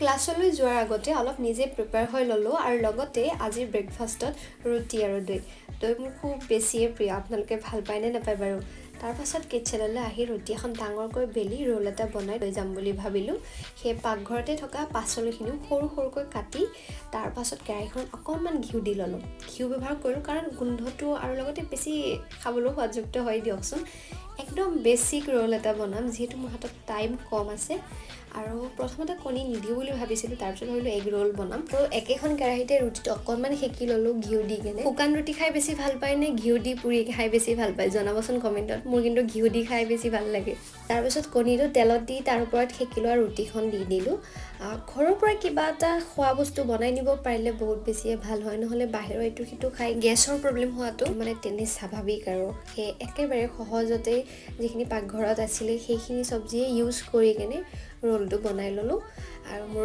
ক্লাছলৈ যোৱাৰ আগতে অলপ নিজে প্ৰিপেয়াৰ হৈ ল'লোঁ আৰু লগতে আজিৰ ব্ৰেকফাষ্টত ৰুটি আৰু দৈ মোৰ খুব বেছিয়ে প্ৰিয়। আপোনালোকে ভাল পায় নে নাপায় বাৰু? তাৰপাছত কিটচেনলৈ আহি ৰুটি এখন ডাঙৰকৈ বেলি ৰোল এটা বনাই লৈ যাম বুলি ভাবিলোঁ। সেই পাকঘৰতে থকা পাচলিখিনিও সৰু সৰুকৈ কাটি তাৰপাছত কেৰাহীখনত অকণমান ঘিউ দি ল'লোঁ। ঘিউ ব্যৱহাৰ কৰিলোঁ কাৰণ গোন্ধটো আৰু লগতে বেছি খাবলৈ সোৱাদযুক্ত হয় দিয়কচোন। একদম বেছিক ৰোল এটা বনাম যিহেতু মোৰ হাতত টাইম কম আছে আৰু প্ৰথমতে কণী নিদিওঁ বুলি ভাবিছিলোঁ, তাৰপিছত ভাবিলোঁ এগ ৰোল বনাম। তো একেখন কেৰাহীতে ৰুটিটো অকণমান সেকি ল'লোঁ ঘিউ দি কেনে। শুকান ৰুটি খাই বেছি ভাল পায় নে ঘিউ দি পুৰি খাই বেছি ভাল পায় জনাবচোন কমেণ্টত। মোৰ কিন্তু ঘিউ দি খাই বেছি ভাল লাগে। তাৰপিছত কণীটো তেলত দি তাৰ ওপৰত সেকি লোৱা ৰুটিখন দি দিলোঁ। ঘৰৰ পৰা কিবা এটা খোৱা বস্তু বনাই নিব পাৰিলে বহুত বেছিয়ে ভাল হয়, নহ'লে বাহিৰৰ এইটো সিটো খাই গেছৰ প্ৰব্লেম হোৱাটো মানে তেনে স্বাভাৱিক আৰু সেই একেবাৰে সহজতে যিখিনি পাকঘৰত আছিলে সেইখিনি চব্জিয়ে ইউজ কৰি কেনে ৰোলটো বনাই ল'লোঁ আৰু মোৰ